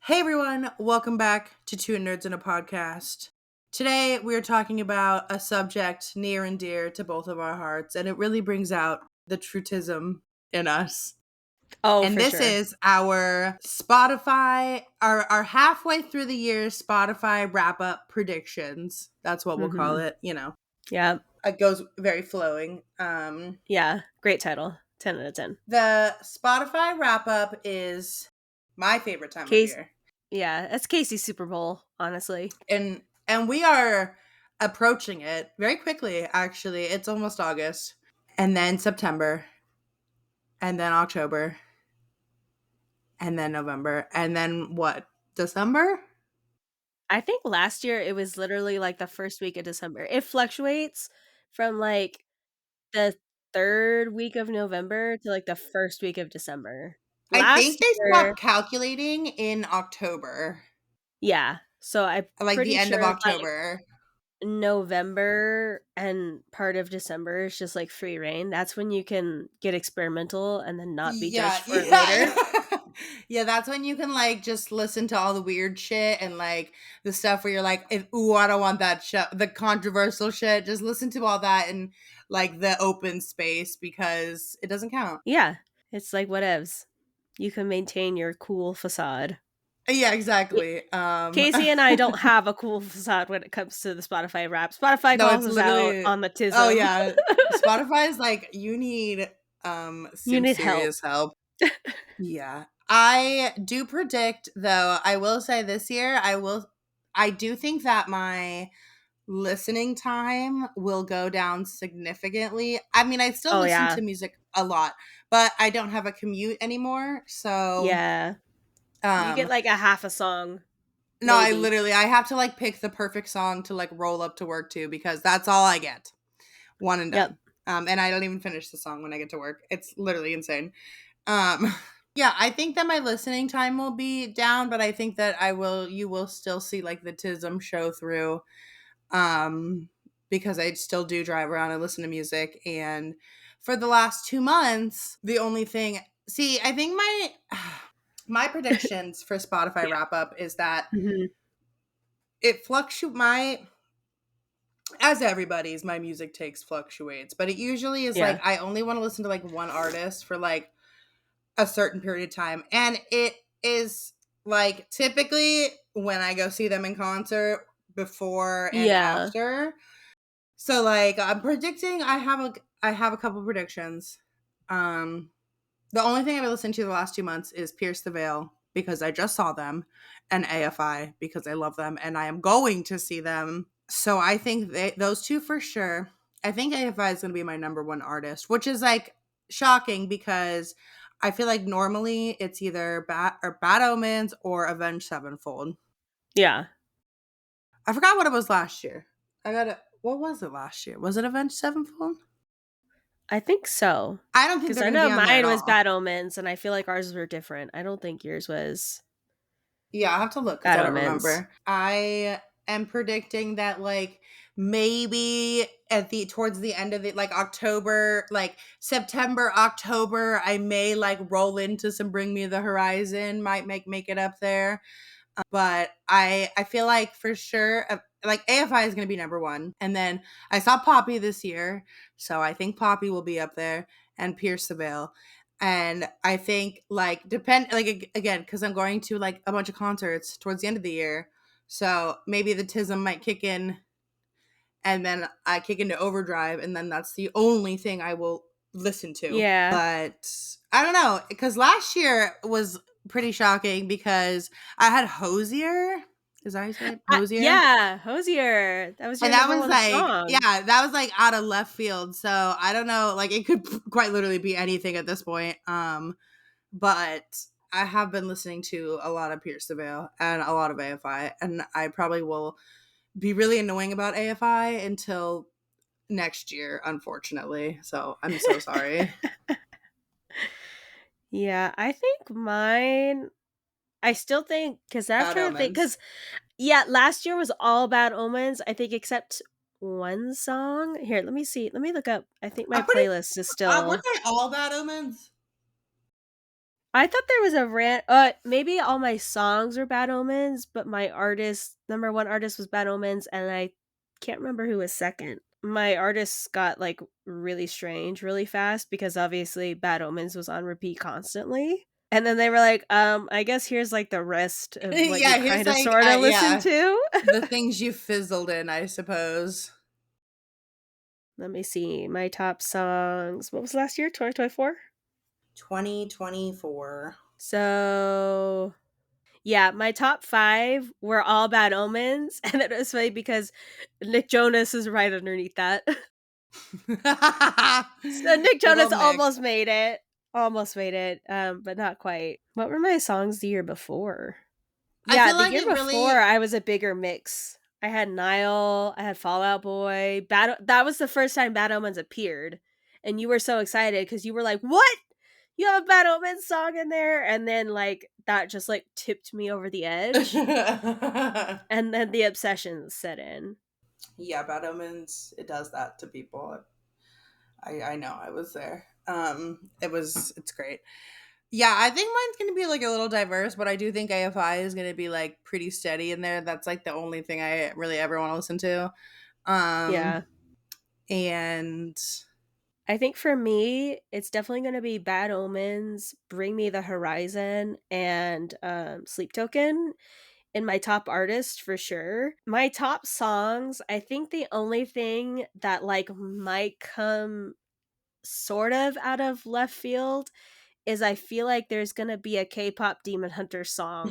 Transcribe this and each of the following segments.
Hey everyone, welcome back to Two Nerds in a Podcast. Today we are talking about a subject near and dear to both of our hearts, and it really brings out the trutism in us. Oh, And for this sure. is our Spotify, our halfway through the year Spotify wrap up predictions. That's what we'll call it. Yeah. It goes very flowing. Yeah. Great title. 10 out of 10. The Spotify wrap up is my favorite time of Case. year. Yeah. That's Casey's Super Bowl, honestly. And we are approaching it very quickly. Actually, it's almost August, and then September, and then October, and then November, and then what, December? I think last year it was literally like the first week of December. It fluctuates from like the third week of November to like the first week of December. I think Last they year, stopped calculating in October, yeah. So I'm like the pretty end of sure like October. November and part of December is just like free reign. That's when you can get experimental and then not be Yeah, judged for it later. yeah. Yeah, that's when you can like just listen to all the weird shit and like the stuff where you're like, ooh, I don't want that shit, the controversial shit. Just listen to all that in like the open space because it doesn't count. Yeah. It's like whatevs. You can maintain your cool facade. Yeah, Ca- exactly. Casey and I don't have a cool facade when it comes to the Spotify rap. Spotify No, calls it's us out literally, on the oh tism. yeah. Spotify is like, you need You some need help. serious help. Yeah. I do predict though, I will say this year, I do think that my listening time will go down significantly. I mean, I still Oh listen yeah. to music a lot, but I don't have a commute anymore. So, Yeah. You get um like a half a song, no, maybe. I have to like pick the perfect song to like roll up to work to because that's all I get. One and Yep. done. And I don't even finish the song when I get to work. It's literally insane. Um yeah, I think that my listening time will be down, but I think that you will still see like the tism show through. Because I still do drive around and listen to music. And for the last 2 months, the only thing, see, I think my predictions for Spotify Yeah. wrap up is that Mhm. it fluctuates. As everybody's, my music takes fluctuates, but it usually is like Yeah. I only want to listen to like one artist for like a certain period of time, and it is like typically when I go see them in concert before and Yeah. after. So like I'm predicting I have a couple predictions. Um the only thing I've listened to the last 2 months is Pierce the Veil because I just saw them and AFI because I love them and I am going to see them. So I think those two for sure. I think AFI is going to be my number one artist, which is like shocking because I feel like normally it's either Bad Omens or Avenged Sevenfold. Yeah. I forgot what it was last year. What was it last year? Was it Avenged Sevenfold? I think so. I don't think Because they're I going to know be on there at mine was all. Bad Omens, and I feel like ours were different. I don't think yours was Yeah, I'll have to look because Bad I don't Omens. remember. I am predicting that like maybe at the towards the end of the like October, like September, October, I may like roll into some Bring Me the Horizon, might make it up there. But I feel like for sure like AFI is going to be number 1. And then I saw Poppy this year, so I think Poppy will be up there and Pierce the Veil. And I think like again cuz I'm going to like a bunch of concerts towards the end of the year. So maybe the tism might kick in and then I kick into overdrive and then that's the only thing I will listen to. Yeah. But I don't know cuz last year was pretty shocking because I had Hosier. Is that how you say it? Hosier? Yeah, Hosier. That was your And that number was one like, song. yeah, that was like out of left field. So I don't know, like it could quite literally be anything at this point. But I have been listening to a lot of Pierce the Veil and a lot of AFI, and I probably will be really annoying about AFI until next year, unfortunately. So I'm so sorry. Yeah, I think mine. I still think because Bad after they Omens. because yeah, last year was all Bad Omens. I think except one song. Here, let me see. Let me look up. I think my I'm pretty. playlist is Were still. they all Bad Omens? I thought there was a maybe all my songs were Bad Omens, but my artist, number one artist was Bad Omens, and I can't remember who was second. My artists got like really strange really fast because obviously Bad Omens was on repeat constantly. And then they were like, I guess here's like the rest of what you Yeah, here's kind of like sort of listen yeah, to. the things you fizzled in, I suppose. Let me see. My top songs. What was last year? 2024? 2024. So yeah, my top 5 were all Bad Omens, and it was funny because Nick Jonas is right underneath that. So Nick Good Jonas old Nick. almost made it, but not quite. What were my songs the year before? I Yeah, feel the like year it before really I was a bigger mix. I had Nile, I had Fall Out Boy. That was the first time Bad Omens appeared, and you were so excited because you were like, "What? You have a Bad Omens song in there?" And then like that just like tipped me over the edge, and then the obsession set in. Yeah, Bad Omens, it does that to people. I know, I was there. It's great. Yeah, I think mine's gonna be like a little diverse, but I do think AFI is gonna be like pretty steady in there. That's like the only thing I really ever want to listen to. Yeah. And I think for me, it's definitely going to be Bad Omens, Bring Me the Horizon, and Sleep Token in my top artist for sure. My top songs, I think the only thing that like might come sort of out of left field is I feel like there's going to be a K-pop Demon Hunter song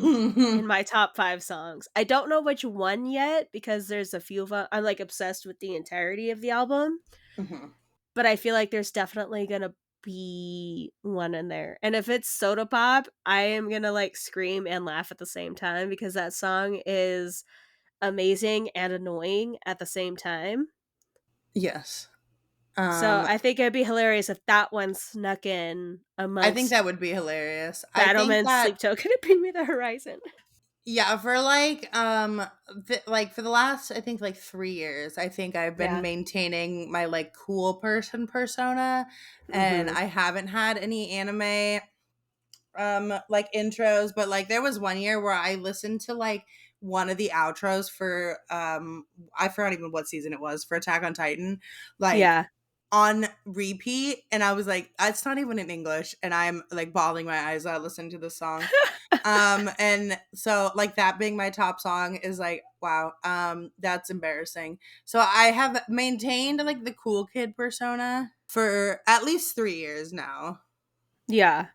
in my top 5 songs. I don't know which one yet because there's a few of them. I'm like obsessed with the entirety of the album, but I feel like there's definitely gonna be one in there. And if it's Soda Pop, I am gonna like scream and laugh at the same time because that song is amazing and annoying at the same time. yes. So Um, I think it'd be hilarious if that one snuck in I think amongst that would be hilarious. I think Battleman, that Sleep Token, and Bring Me the Horizon. yeah, for like like for the last I think like 3 years, I think I've been Yeah. maintaining my like cool person persona, and Mm-hmm. I haven't had any anime like intros, but like there was one year where I listened to like one of the outros for I forgot even what season it was for Attack on Titan, like Yeah. on repeat, and I was like, it's not even in English, and I'm like bawling my eyes out listening to the song. And so like that being my top song is like, wow, that's embarrassing. So I have maintained like the cool kid persona for at least 3 years now. Yeah.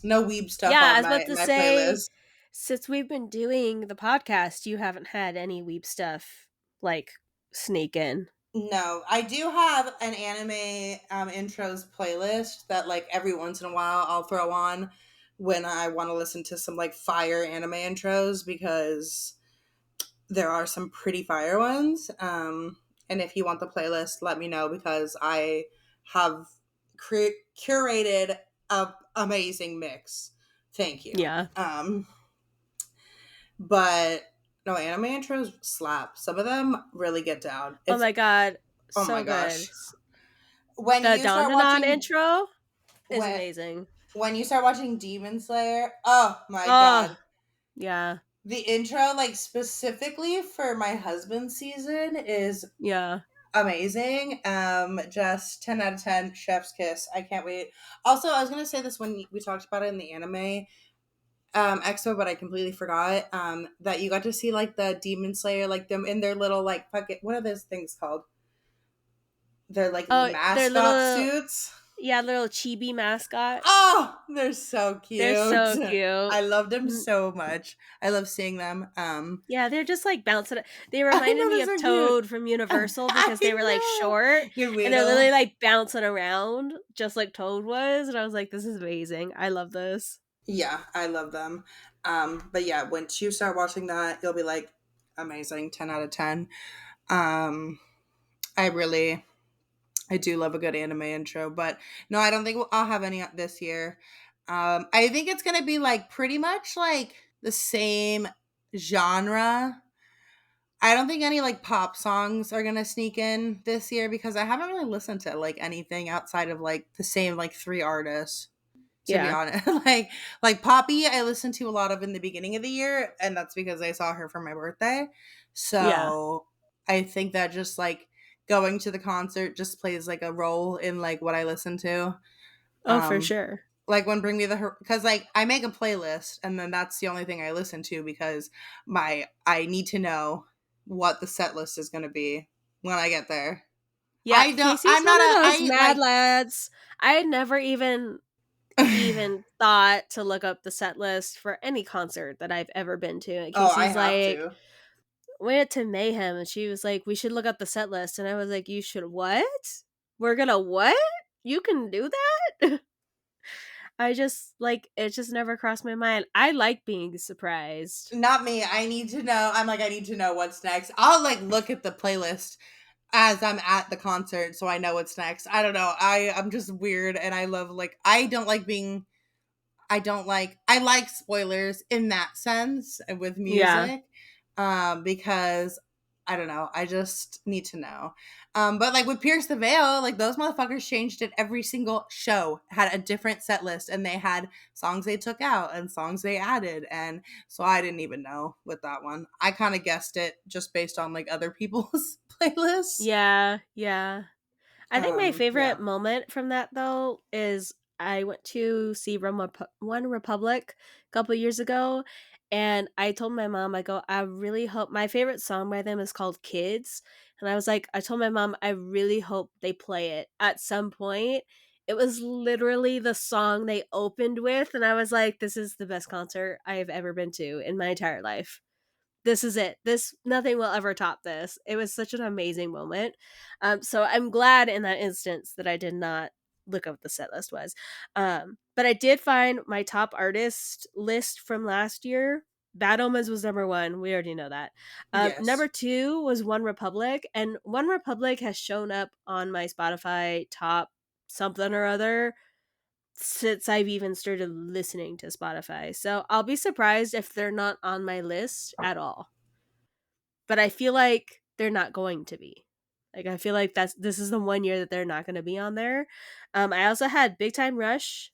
No weeb stuff Yeah, I on was about to my say, playlist. since we've been doing the podcast, you haven't had any weeb stuff like sneak in. No, I do have an anime intros playlist that like every once in a while I'll throw on when I want to listen to some like fire anime intros because there are some pretty fire ones. And if you want the playlist, let me know because I have curated a amazing mix. Thank you. Yeah. But no, anime intros slap. Some of them really get down. Oh It's my god, oh my so good. gosh. When The you Don start Don watching intro is when amazing. when you start watching Demon Slayer, oh my Oh, god. yeah. The intro, like specifically for my husband's season, is Yeah. amazing. Just 10 out of 10, chef's kiss. I can't wait. Also, I was gonna say this when we talked about it in the anime expo, but I completely forgot. That you got to see like the Demon Slayer, like them in their little like fucking what are those things called? They're like Oh, their mascot little suits. little chibi mascot. Oh, they're so They're cute. so cute. I loved them Mm, so much. I love seeing them. yeah, they're just like bouncing. They I reminded know me they're of so cute. Toad from Universal because they were like I know. short You're and they're little. literally like bouncing around just like Toad was. And I was like, this is amazing. I love this. Yeah, I love them. But yeah, once you start watching that, you'll be like, amazing, 10 out of 10. Um, I really, I do love a good anime intro, but no, I don't think I'll have any this year. I think it's gonna be like pretty much like the same genre. I don't think any like pop songs are gonna sneak in this year because I haven't really listened to like anything outside of like the same like 3 artists. to be Yeah. honest. Like Poppy I listened to a lot of in the beginning of the year, and that's because I saw her for my birthday. Yeah. So I think that just like going to the concert just plays like a role in like what I listen to. Oh, for Um sure. like when Bring Me the because like I make a playlist and then that's the only thing I listen to because my I need to know what the set list is going to be when I get there. Yeah, Casey's I'm one not of a those I mad like lads. I had never even thought to look up the set list for any concert that I've ever been to. And Oh, I Casey's have like, to. went to Mayhem and she was like, we should look up the set list. And I was like, you should what? We're gonna what? You can do that? I just like it just never crossed my mind. I like being surprised. Not me. I need to know. I'm like I need to know what's next. I'll like look at the playlist as I'm at the concert so I know what's next. I don't know. I'm just weird and I love like I like spoilers in that sense with Yeah. music because I don't know, I just need to know. But like with Pierce the Veil, like those motherfuckers changed it. Every single show had a different set list and they had songs they took out and songs they added, and so I didn't even know with that one. I kind of guessed it just based on like other people's playlists. Yeah, yeah. I think my Yeah. favorite moment from that though is I went to see One Republic a couple years ago, and I told my mom, I go, I really hope my favorite song by them is called Kids. And I was like, I told my mom, I really hope they play it at some point. It was literally the song they opened with, and I was like, this is the best concert I have ever been to in my entire life. This is it. This nothing will ever top this. It was such an amazing moment. So I'm glad in that instance that I did not look up what the set list was. But I did find my top artist list from last year. Bad Omens was number one. We already know that. Number Yes. two was One Republic, and One Republic has shown up on my Spotify top something or other since I've even started listening to Spotify. So I'll be surprised if they're not on my list at all. But I feel like they're not going to be. Like I feel like this is the one year that they're not going to be on there. I also had Big Time Rush,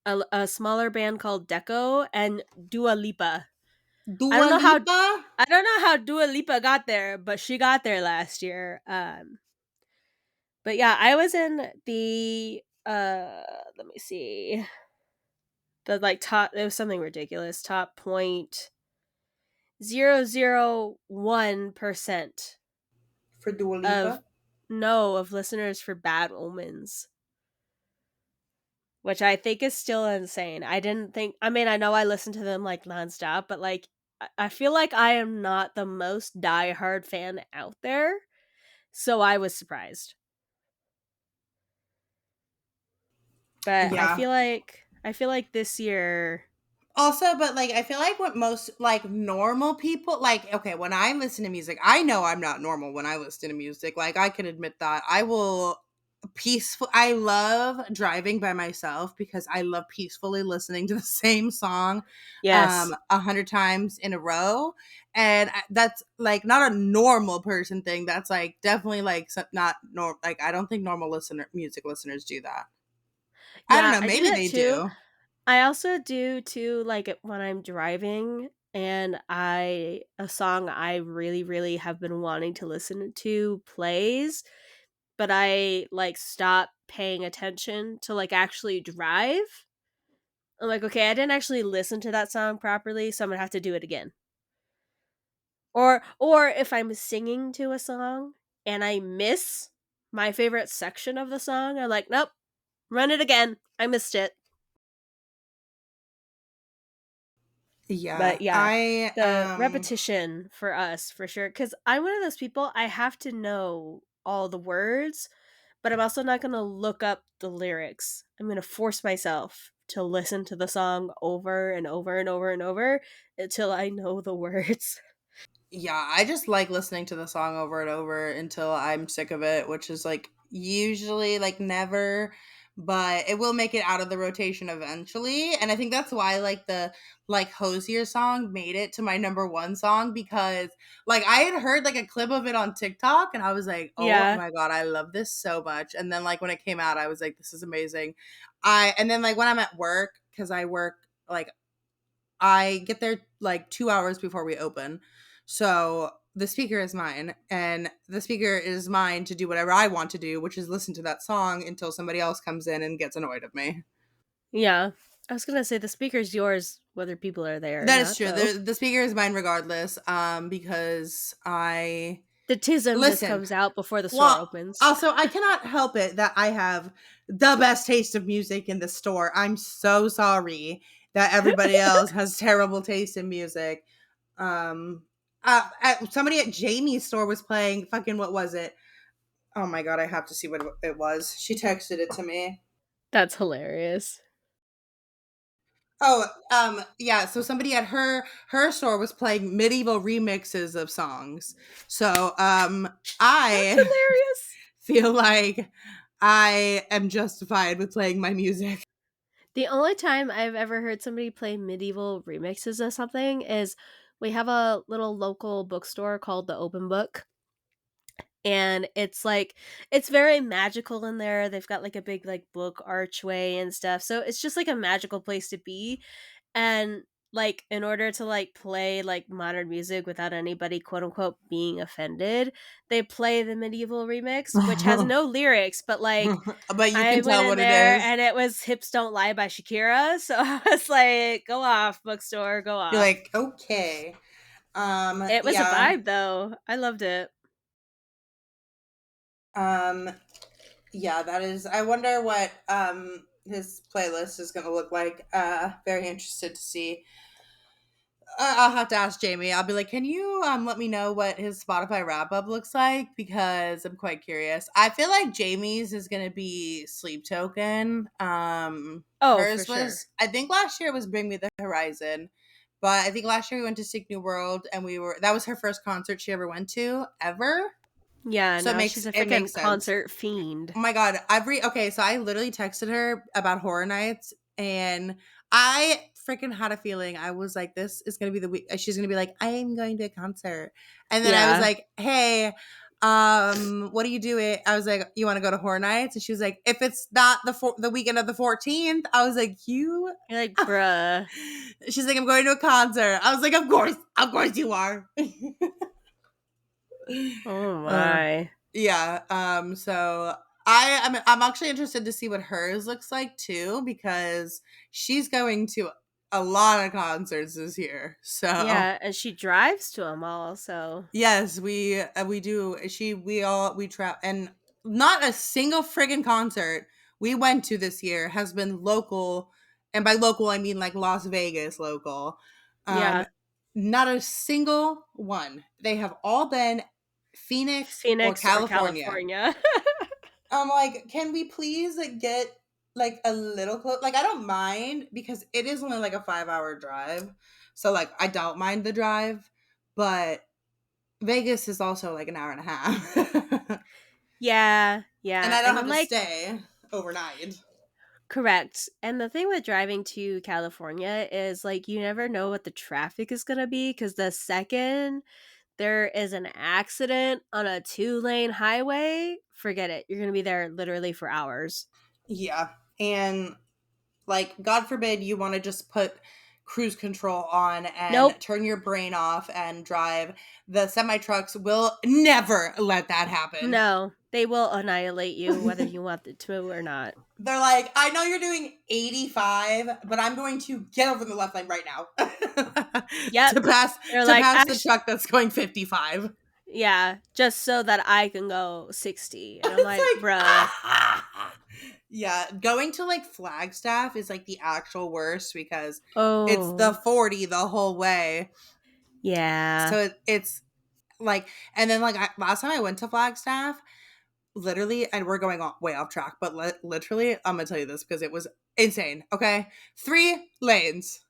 a smaller band called Deco, and Dua Lipa. I don't Dua know how Lipa. I don't know how Dua Lipa got there, but she got there last year. But yeah, I was in the let me see, the like top. It was something ridiculous. Top 0.001% For Dua of Lipa. no of listeners for Bad Omens, which I think is still insane. I didn't think. I mean, I know I listen to them like nonstop, but like I feel like I am not the most diehard fan out there, so I was surprised. But Yeah. I feel like this year, Also, but like I feel like what most like normal people like, okay, when I listen to music, I know I'm not normal when I listen to music. Like I can admit that. I will peaceful I love driving by myself because I love peacefully listening to the same song yes, 100 times in a row. And that's like not a normal person thing. That's like definitely like not like I don't think normal music listeners do that. I don't yeah, know, I do maybe that they too. do. I also do too, like when I'm driving and a song I really have been wanting to listen to plays, but I like stop paying attention to like actually drive. I'm like, okay, I didn't actually listen to that song properly, so I'm gonna have to do it again. Or if I'm singing to a song and I miss my favorite section of the song, I'm like, nope, run it again. I missed it. Yeah, But yeah, I the repetition for us for sure. Because I'm one of those people, I have to know all the words, but I'm also not going to look up the lyrics. I'm going to force myself to listen to the song over and over and over and over until I know the words. yeah, I just like listening to the song over and over until I'm sick of it, which is like usually like never. but it will make it out of the rotation eventually. And I think that's why like the like Hosier song made it to my number one song, because like I had heard like a clip of it on TikTok and I was like, oh Yeah. my god, I love this so much. And then like when it came out, I was like, this is amazing. And then like when I'm at work, because I work like I get there like 2 hours before we open. So the speaker is mine, and the speaker is mine to do whatever I want to do, which is listen to that song until somebody else comes in and gets annoyed of me. Yeah. I was gonna say the speaker's yours whether people are there or That is not, true. though. The speaker is mine regardless, because I The tism just listen. comes out before the store Well, opens. also I cannot help it that I have the best taste of music in the store. I'm so sorry that everybody else has terrible taste in music. Somebody at Jamie's store was playing fucking, what was it? Oh my god, I have to see what it was. She texted it to me. That's hilarious. Oh, yeah. So somebody at her store was playing medieval remixes of songs. So, That's I hilarious. feel like I am justified with playing my music. The only time I've ever heard somebody play medieval remixes of something is we have a little local bookstore called the Open Book, and it's like it's very magical in there. They've got like a big like book archway and stuff. So it's just like a magical place to be. And like in order to like play like modern music without anybody quote unquote being offended, they play the medieval remix, which has no lyrics, but like But you I can went tell in what it there is. and it was Hips Don't Lie by Shakira. So I was like, go off, bookstore, go You're off. like, okay. It was a Yeah. vibe though. I loved it. Um, yeah, that is, I wonder what his playlist is gonna look like. Very interested to see. I'll have to ask Jamie. I'll be like, can you let me know what his Spotify wrap up looks like, because I'm quite curious. I feel like Jamie's is gonna be Sleep Token. Oh, for Hers sure. was, I think last year was Bring Me the Horizon, but I think last year we went to Sick New World and that was her first concert she ever went to ever. Yeah, So no, she's a it freaking makes sense. concert fiend. Oh my god, okay, so I literally texted her about Horror Nights, and I freaking had a feeling. I was like, this is gonna be the week. She's gonna be like, I am going to a concert. And then I was Yeah. like, hey, what do you do it? I was like, you want to go to Horror Nights? And she was like, if it's not the weekend of the 14th. I was like, you You're like, bruh. she's like, I'm going to a concert. I was like, of course you are. Oh uh, my. Yeah. So I'm actually interested to see what hers looks like too, because she's going to a lot of concerts this year. So Yeah, and she drives to them all, so yes, we do. We trap, and not a single friggin' concert we went to this year has been local, and by local I mean like Las Vegas local. Um, yeah. Not a single one. They have all been Phoenix or Phoenix or California. California. I'm like, can we please like get like a little close? Like, I don't mind because it is only like a 5 hour drive. So like I don't mind the drive, but Vegas is also like an hour and a half. Yeah, And yeah. I don't And have then to like stay overnight. correct. And the thing with driving to California is like you never know what the traffic is going to be cuz the second there is an accident on a 2-lane highway, forget it. You're going to be there literally for hours. Yeah. And like, God forbid you want to just put cruise control on and Nope. turn your brain off and drive. The semi trucks will never let that happen. No, they will annihilate you whether you want it to or not. They're like, I know you're doing 85, but I'm going to get over the left lane right now Yep. They're to like, pass the actually, truck that's going 55. yeah, just so that I can go 60. And I'm like, It's like, bruh. yeah, going to like Flagstaff is like the actual worst because it's the Oh, 40 the whole way. yeah. So it's like, and then like last time I went to Flagstaff, literally, and we're going way off track, but literally, I'm gonna tell you this because it was insane. Okay, 3 lanes.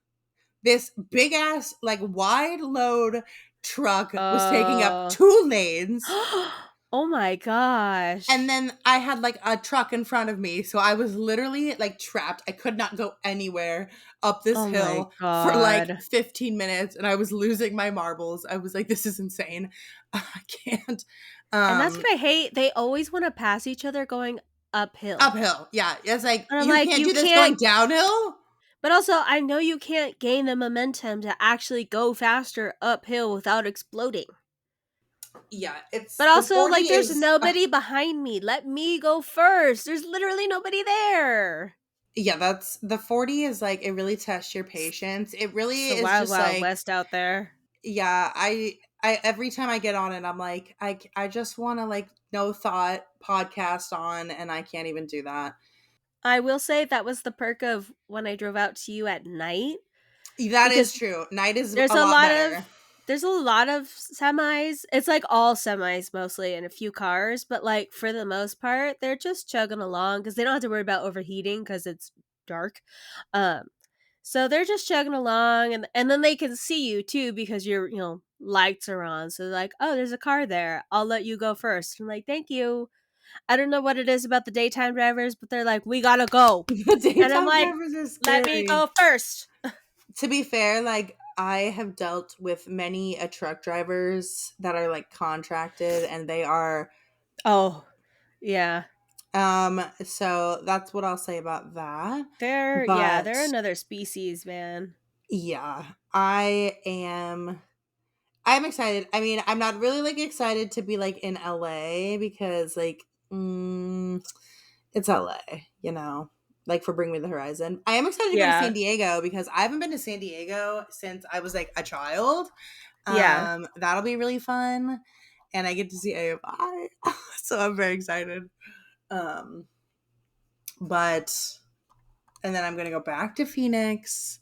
This big ass, like wide load truck was taking up Oh. 2 lanes. Oh my And gosh. then I had like a truck in front of me. So I was literally like trapped. I could not go anywhere up this Oh my hill for like god. 15 minutes and I was losing my marbles. I was like, this is insane. I can't. And that's Um what I hate. They always wanna pass each other going uphill. Uphill. Yeah. It's like And I'm you like, can't "You do this going can't." downhill. But also, I know you can't gain the momentum to actually go faster uphill without exploding. Yeah, But it's the also, 40 like, there's is nobody behind me. Let me go first. There's literally nobody there. yeah, that's the 40 is like it really tests your It's patience. It really it's the is wild, just wild like west out there. yeah, I every time I get on it, I'm like, I just want to like no thought podcast on, and I can't even do that. I will say that was the perk of when I drove out to you at night, That is because true. Night is there's a a lot lot of better. there's a lot of semis. It's like all semis mostly and a few cars, but like for the most part, they're just chugging along because they don't have to worry about overheating because it's dark. Um, so they're just chugging along, and then they can see you too because your lights are on. So they're like, oh, there's a car there. I'll let you go first. I'm like, thank you. I don't know what it is about the daytime drivers, but they're like, we gotta go, The and I'm daytime like, drivers are let me scary. go first. To be fair, like I have dealt with many truck drivers that are like contracted, and they are Oh, yeah. so that's what I'll say about that. They're But another species, man. yeah, I'm excited. I mean, I'm not really like excited to be like in LA because like it's LA, you know. Like for Bring Me the Horizon. I am excited to go to San Yeah. Diego because I haven't been to San Diego since I was like a child. Yeah. That'll be really fun and I get to see AFI. So I'm very excited. Um but and then I'm going to go back to Phoenix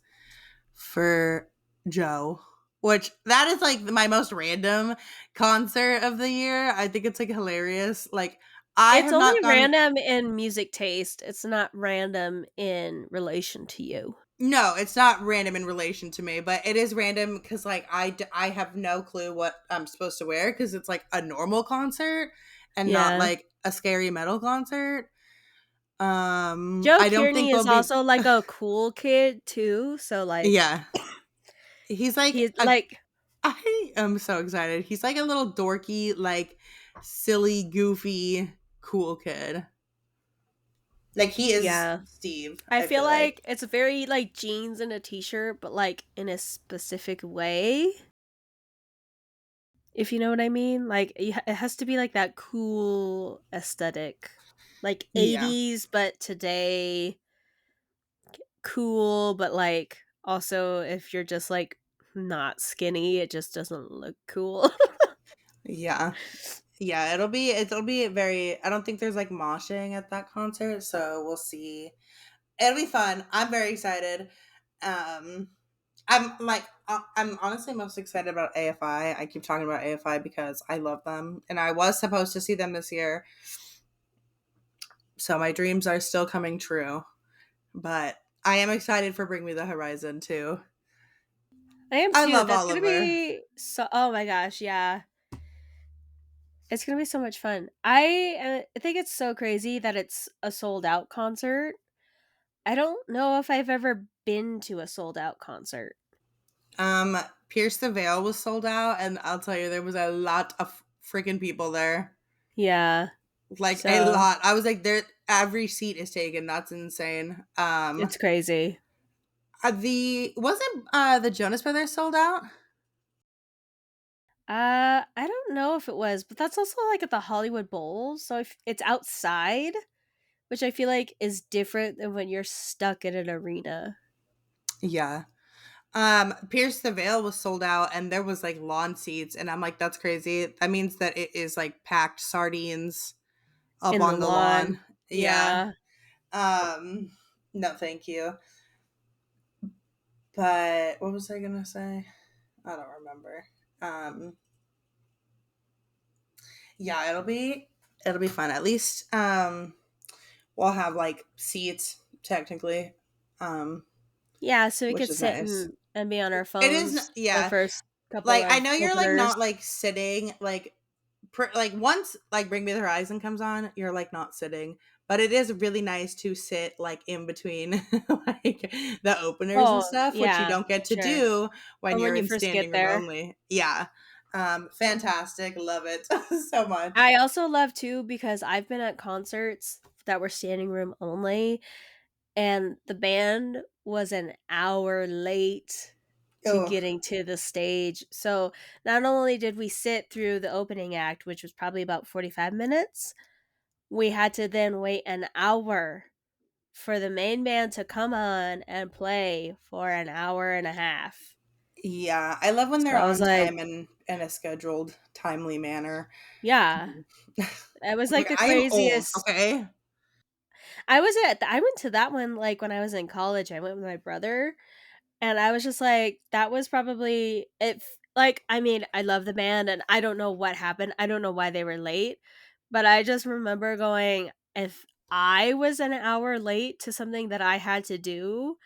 for Joe, which that is like my most random concert of the year. I think it's like hilarious. Like I It's have only not gone. random in music taste. It's not random in relation to you. No, it's not random in relation to me, but it is random because like I have no clue what I'm supposed to wear because it's like a normal concert and not Yeah. like a scary metal concert. Joe I don't think Kearney there'll is be. also like a cool kid too, so like Yeah, he's like he's a like I am so excited. He's like a little dorky, like silly, goofy, cool kid. Like he is yeah. Steve, I I feel feel like. like it's very like jeans and a t-shirt, but like in a specific way. If you know what I mean? Like it has to be like that cool aesthetic. Like Yeah. 80s but today, cool, but like also if you're just like not skinny, it just doesn't look cool. Yeah. Yeah, it'll be very I don't think there's like moshing at that concert, so we'll see. It'll be fun. I'm very excited. Um I'm honestly most excited about AFI. I keep talking about AFI because I love them and I was supposed to see them this year. So my dreams are still coming true. But I am excited for Bring Me the Horizon too. I am I too. love That's going to Oliver. be so, oh my gosh, yeah. It's going to be so much fun. I think it's so crazy that it's a sold out concert. I don't know if I've ever been to a sold out concert. Um, Pierce the Veil was sold out, and I'll tell you, there was a lot of freaking people there. Yeah. Like a So, lot. I was like, there. Every seat is taken. That's insane. it's crazy. The wasn't the Jonas Brothers sold out? I don't know if it was, but that's also like at the Hollywood Bowl, so if it's outside, which I feel like is different than when you're stuck in an arena. Yeah. Pierce the Veil was sold out, and there was like lawn seats, and I'm like, that's crazy. That means that it is like packed sardines up In the on the lawn. lawn. Yeah. Yeah. Um, no, thank you. But what was I gonna say? I don't remember. Um, yeah, it'll be fun. At least we'll have like seats technically, um, Yeah, so we which could is sit nice. and be on our It is phones the yeah. first couple Like I of know you're like openers. not like sitting like like once like Bring Me the Horizon comes on, you're like not sitting. But it is really nice to sit like in between like the openers and Oh, stuff, which you yeah, don't get for to sure. do when Or you're when you in first standing get room there. only. Yeah. Fantastic. Love it so much. I also love too because I've been at concerts that were standing room only, and the band was an hour late to Oh, getting to the stage. So not only did we sit through the opening act, which was probably about 45 minutes, we had to then wait an hour for the main band to come on and play for an hour and a half. yeah. I love when So they're I was on like, time and in a scheduled, timely manner. yeah, it was like Like the I am old, craziest. okay? I went to that one like when I was in college. I went with my brother. And I was just like, that was probably like, I mean, I love the band and I don't know what happened. I don't know why they were late, but I just remember going, if I was an hour late to something that I had to do,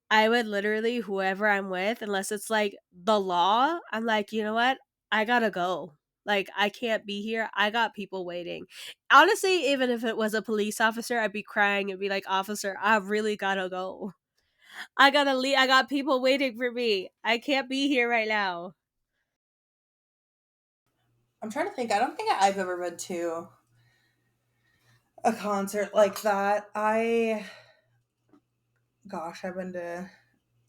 I would literally, whoever I'm with, unless it's like the law, I'm like, you know what? I gotta go. Like, I can't be here. I got people waiting. Honestly, even if it was a police officer, I'd be crying and be like, officer, I really gotta go. I gotta leave. I got people waiting for me. I can't be here right now. I'm trying to think. I don't think I've ever been to a concert like that. Gosh, I've been to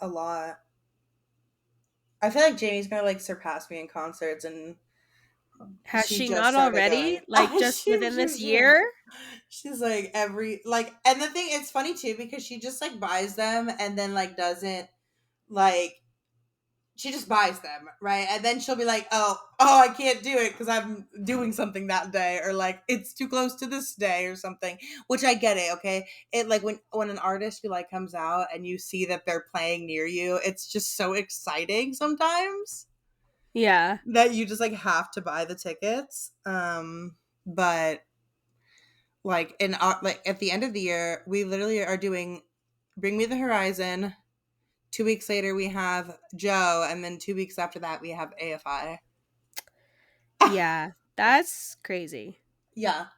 a lot. I feel like Jamie's gonna like surpass me in concerts, and Has she she just not started going. already? Like, just within this She year? she's like every like, and the thing it's funny too because she just like buys them and then like doesn't like she just buys them, right? And then she'll be like, "Oh, I can't do it because I'm doing something that day, or like it's too close to this day, or something." Which I get it, okay? It like when an artist you like comes out and you see that they're playing near you, it's just so exciting sometimes Yeah. that you just like have to buy the tickets. But like in like at the end of the year, we literally are doing Bring Me the Horizon. 2 weeks later, we have Joe, and then 2 weeks after that, we have AFI. Yeah. That's crazy. Yeah.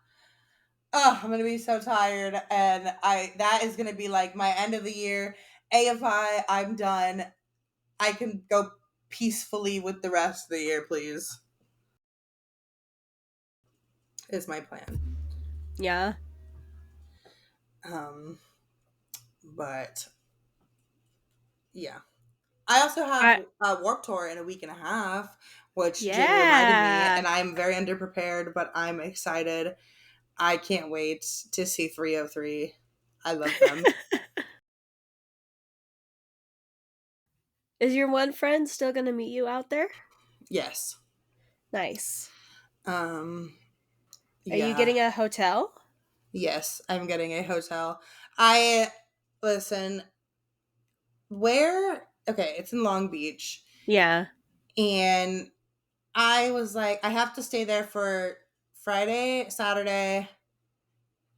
Oh, I'm gonna be so tired, and I that is gonna be like my end of the year. AFI, I'm done. I can go peacefully with the rest of the year, please. Is my plan. Yeah. Um, but yeah, I also have I a Warp Tour in a week and a half, which Jamie reminded me, Yeah. and I'm very underprepared, but I'm excited. I can't wait to see 303. I love them. Is your one friend still gonna meet you out there? Yes. Nice. Um, Are you yeah. getting a hotel? Yes, I'm getting a hotel. I listen, where okay, it's in Long Beach. Yeah. And I was like, I have to stay there for Friday, Saturday,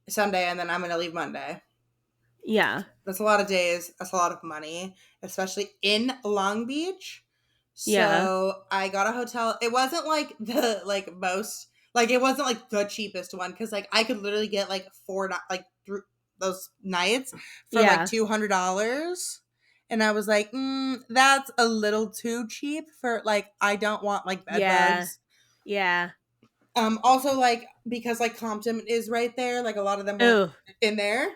Sunday, and then I'm gonna leave Monday. Yeah. That's a lot of days. That's a lot of money, especially in Long Beach. Yeah. So I got a hotel. It wasn't like the like most like it wasn't like the cheapest one because like I could literally get like like those nights for like Yeah. $200, and I was like, that's a little too cheap for like I don't want like bed Yeah. bugs. Yeah. Also like because like Compton is right there, like a lot of them weren't Oh, in there.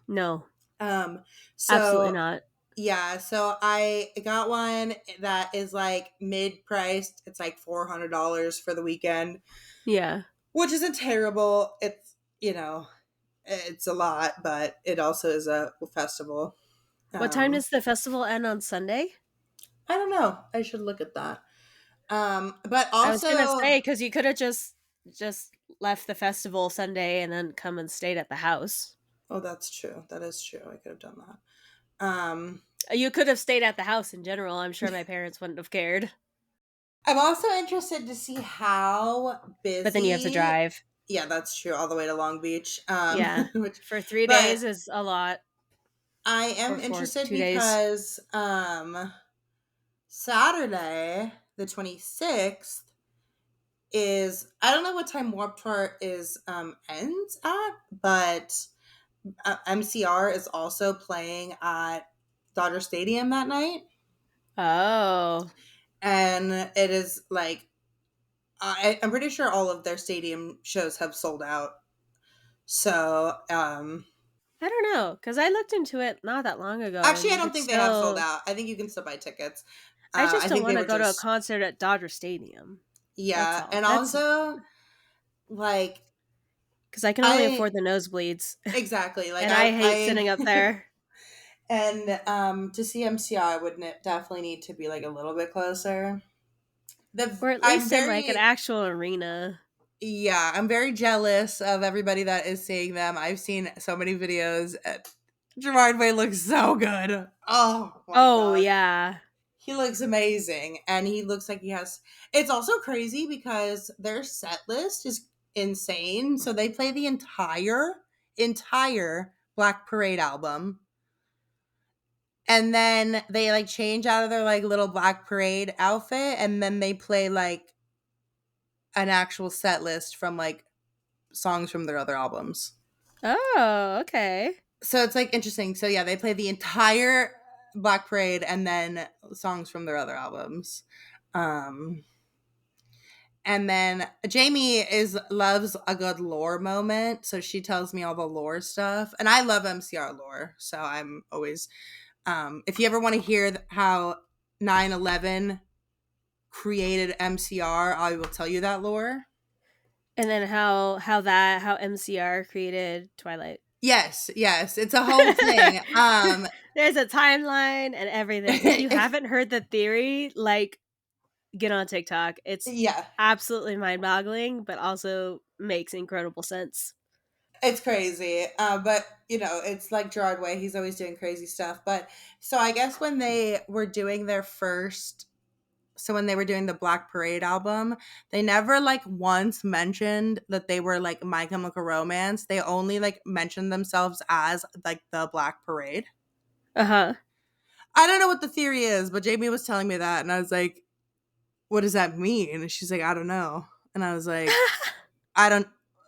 no. Um, Absolutely so not. yeah, so I got one that is like mid priced. It's like $400 for the weekend, Yeah. which isn't terrible. It's, it's a lot, but it also is a festival. What time Um, does the festival end on Sunday? I don't know. I should look at that. But I was gonna also, say because you could have just left the festival Sunday and then come and stayed at the house. oh, that's true. That is true. I could have done that. You could have stayed at the house in general. I'm sure my parents wouldn't have cared. I'm also interested to see how But then you have to busy. drive. Yeah, that's true. All the way to Long Beach. Yeah. Which, For 3 days but is a lot. I Or am for interested 2 days. because Saturday, the 26th, is I don't know what time Warped Tour is ends at, but MCR is also playing at Dodger Stadium that night, Oh. and it is like I'm pretty sure all of their stadium shows have sold out. So I don't know, because I looked into it not that long ago, actually, I and don't it's think they have sold still. out. I think you can still buy tickets. I just I don't think they want to were go to a just concert at Dodger Stadium. That's yeah, all. and That's also like because I can only I afford the nosebleeds, exactly like and I hate sitting up there. and to see MCR would definitely need to be like a little bit closer. Or at I'm least in like an very actual arena. yeah, I'm very jealous of everybody that is seeing them. I've seen so many videos. Gerard Way looks so good. Oh my Oh god. yeah. He looks amazing and he looks like he has it's also crazy because their set list is insane. So they play the entire Black Parade album. And then they like change out of their like little Black Parade outfit and then they play like an actual set list from like songs from their other albums. Oh, okay. So it's like interesting. So yeah, they play the entire Black Parade and then songs from their other albums. Um and then Jamie is loves a good lore moment, so she tells me all the lore stuff. And I love MCR lore, so I'm always if you ever want to hear how 9/11 created MCR, I will tell you that lore. And then how MCR created Twilight. Yes, yes, it's a whole thing. There's a timeline and everything. If you haven't heard the theory, like get on TikTok. It's Yeah, absolutely mind-boggling, but also makes incredible sense. it's crazy. But it's like Gerard Way. He's always doing crazy stuff. But so I guess when they were doing their first so when they were doing the Black Parade album, they never like once mentioned that they were like My Chemical Romance. They only like mentioned themselves as like the Black Parade. Uh-huh. I don't know what the theory is, but Jamie was telling me that, and I was like, "What does that mean?" And she's like, "I don't know." And I was like, "I don't."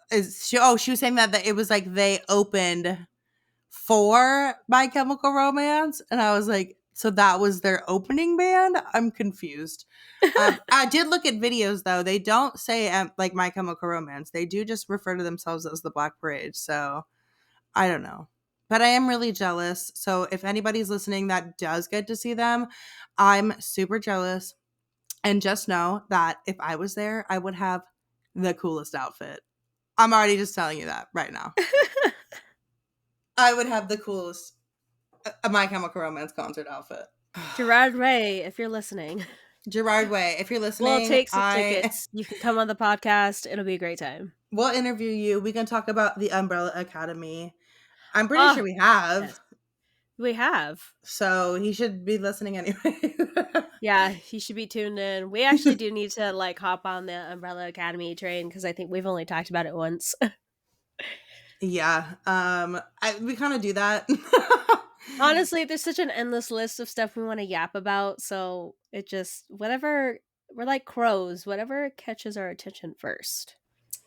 Is she? Oh, she was saying that it was like they opened for My Chemical Romance, and I was like, so that was their opening band? I'm confused. I did look at videos though. They don't say like My Chemical Romance. They do just refer to themselves as the Black Parade. So I don't know, but I am really jealous. So if anybody's listening that does get to see them, I'm super jealous. And just know that if I was there, I would have the coolest outfit. I'm already just telling you that right now. I would have the coolest My Chemical Romance concert outfit. Gerard Way, if you're listening, Gerard Way, if you're we'll listening, take some I tickets. You can come on the podcast. It'll be a great time. will interview you. We can talk about the Umbrella Academy. I'm pretty Oh, sure we have. yes. We have. So he should be listening anyway. Yeah, he should be tuned in. We actually do need to like hop on the Umbrella Academy train because I think we've only talked about it once. Yeah. We kind of do that. Honestly, there's such an endless list of stuff we want to yap about, so it just whatever we're like crows, whatever catches our attention first.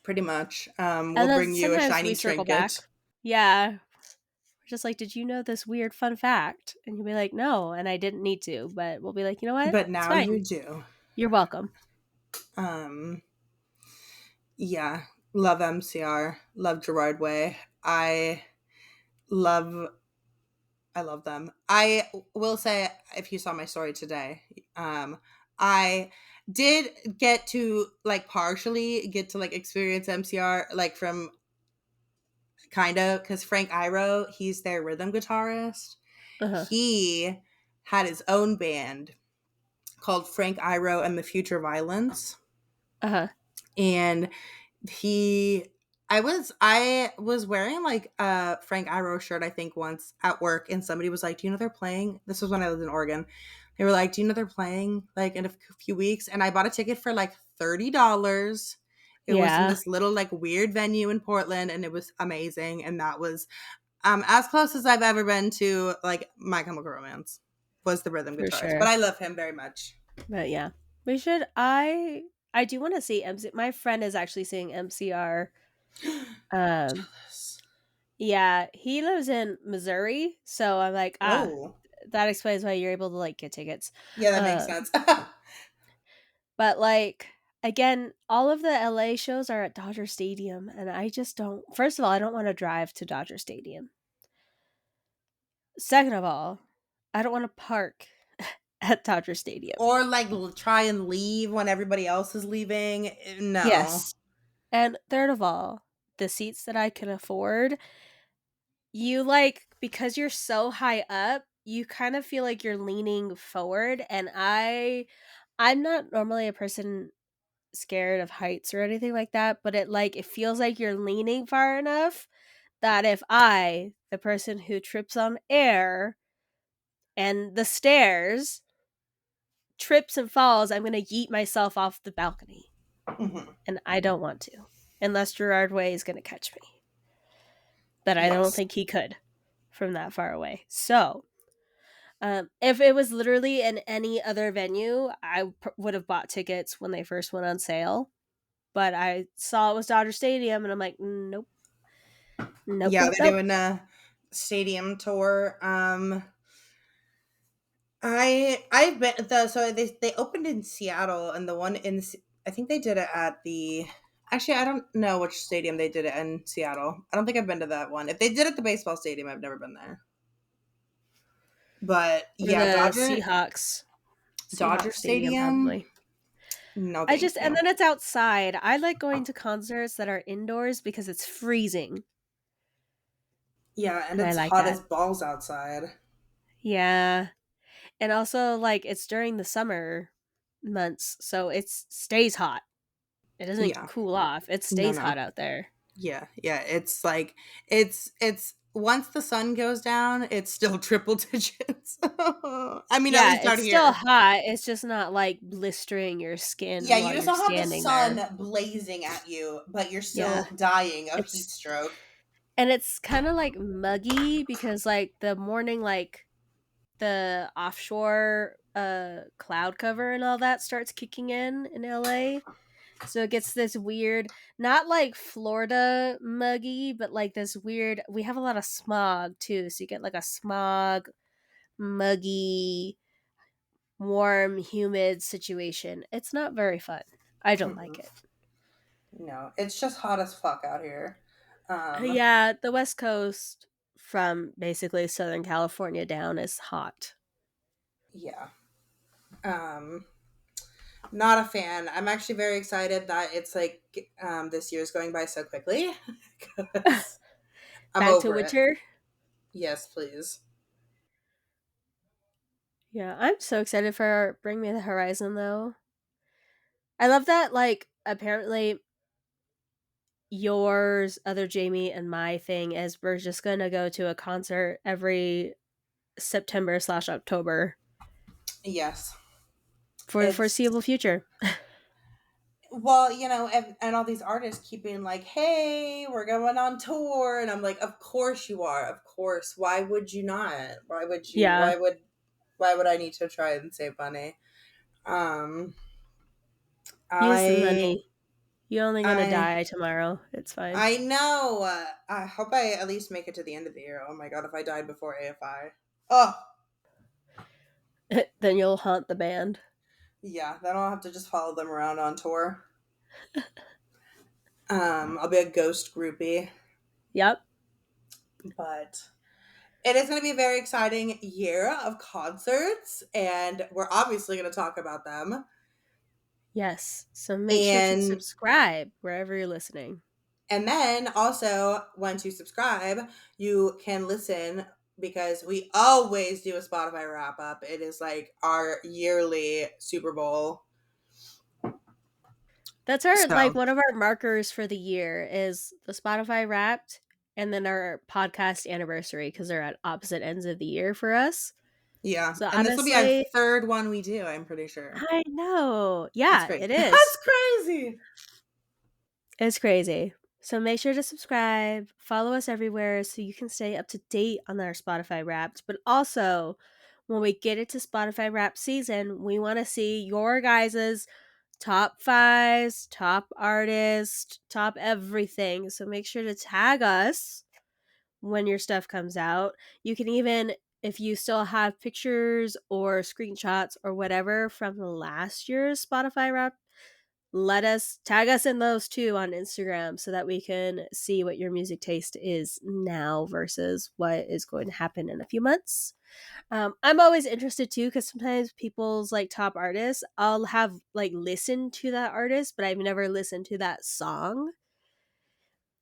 Pretty much. And We'll then bring you a sometimes we shiny circle back. trinket. Yeah. We're just like, did you know this weird fun fact? And you'll be like, no, and I didn't need to, but we'll be like, you know what? But It's now you fine. do. You're welcome. Um yeah. Love MCR. Love Gerard Way. Love I love them. I will say, if you saw my story today, I did get to like partially get to like experience MCR like from kind of because Frank Iroh, he's their rhythm guitarist. Uh-huh. He had his own band called Frank Iroh and the Future Violence, Uh-huh. and he I was wearing like a Frank Iroh shirt I think once at work and somebody was like, "Do you know they're playing?" This was when I lived in Oregon. They were like, "Do you know they're playing like in a few weeks?" And I bought a ticket for like $30. It was in Yeah. this little like weird venue in Portland and it was amazing and that was as close as I've ever been to like My Chemical Romance was the rhythm For guitarist. But sure. I love him very much. But yeah. We should I I do want to see MC. My friend is actually seeing MCR. Um, Jealous. yeah, he lives in Missouri, so I'm like, Oh, that explains why you're able to like get tickets. yeah, that makes Uh, sense. but like again, all of the LA shows are at Dodger Stadium, and I just don't. First of all, I don't want to drive to Dodger Stadium. Second of all, I don't want to park at Dodger Stadium. Or like try and leave when everybody else is leaving. No. Yes. And third of all, the seats that I can afford, you like because you're so high up, you kind of feel like you're leaning forward and I'm not normally a person scared of heights or anything like that, but it feels like you're leaning far enough that if I, the person who trips on air and the stairs, trips and falls, I'm going to yeet myself off the balcony. Mhm. And I don't want to, unless Gerard Way is going to catch me. But I don't Yes. think he could from that far away. So, if it was literally in any other venue, I would have bought tickets when they first went on sale. But I saw it was Dodger Stadium, and I'm like, nope, nope, Yeah, nope, they're nope. doing a stadium tour. I've been so they opened in Seattle, and the one in I think they did it at the actually I don't know which stadium they did it in Seattle. I don't think I've been to that one. If they did it at the baseball stadium, I've never been there. But Or yeah, the Dodger Seahawks Stadium, Stadium. probably. No, I thank just, and you. then it's outside. I like going to concerts that are indoors because it's freezing, Yeah, and and I it's like hot that. as balls outside. Yeah. And also, like, it's during the summer months, so it stays hot. It doesn't Yeah. cool off. It No, stays no. hot out there. Yeah, yeah. It's like it's once the sun goes down, it's still triple digits. I mean, at Yeah, least out it's still here. hot. It's just not like blistering your Yeah, skin you while just you're don't have the standing there. sun blazing at you, but you're Yeah. still dying of heat It's stroke. and it's kind of like muggy because like the morning like the offshore cloud cover and all that starts kicking in LA. So it gets this weird, not like Florida muggy, but like this weird. We have a lot of smog too, so you get like a smog, muggy, warm, humid situation. It's not very fun. I don't like Mm-mm. it. No, it's just hot as fuck out here. Um, Yeah, the West Coast from basically Southern California down is hot. yeah. Um, Not a fan. I'm actually very excited that it's like this year's going by so quickly because I'm Back to over it. winter. Yes, please. Yeah, I'm so excited for Bring Me the Horizon though. I love that like apparently yours, other Jamie, and my thing is we're just gonna go to a concert every September/October Yes. for the It's foreseeable future. well, and all these artists keep being like, "Hey, we're going on tour," and I'm like, "Of course you are. Of course. Why would you not? Why would you? Yeah, Why would I need to try and save money?" Um, use the I money. You're only gonna I die tomorrow. It's fine. I know. I hope I at least make it to the end of the year. Oh my god, if I died before AFI. Oh, Then you'll haunt the band. yeah, then I'll have to just follow them around on tour. I'll be a ghost groupie, Yep. but it is going to be a very exciting year of concerts, and we're obviously going to talk about them. Yes. So make sure to And subscribe wherever you're listening. and then also once you subscribe, you can listen because we always do a Spotify wrap up. It is like our yearly Super Bowl. That's our like So, one of our markers for the year is the Spotify Wrapped, and then our podcast anniversary because they're at opposite ends of the year for us. yeah. So And this will be our honestly, third one we do, I'm pretty sure. I know. It's Yeah, great. it is. That's crazy. It's crazy. So make sure to subscribe, follow us everywhere so you can stay up to date on our Spotify Wrapped. But also, when we get into Spotify Wrapped season, we want to see your guys's top fives, top artists, top everything. So make sure to tag us when your stuff comes out. You can even, if you still have pictures or screenshots or whatever from last year's Spotify wrap, let us tag us in those too on Instagram so that we can see what your music taste is now versus what is going to happen in a few months. I'm always interested too because sometimes people's like top artists, I'll have like listened to that artist, but I've never listened to that song,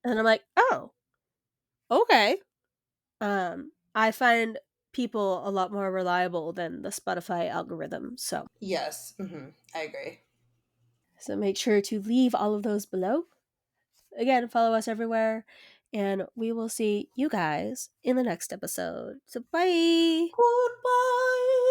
and I'm like, oh, okay. I find people a lot more reliable than the Spotify algorithm. Yes. I agree. So make sure to leave all of those below. Again, follow us everywhere, and we will see you guys in the next episode. So bye. Goodbye.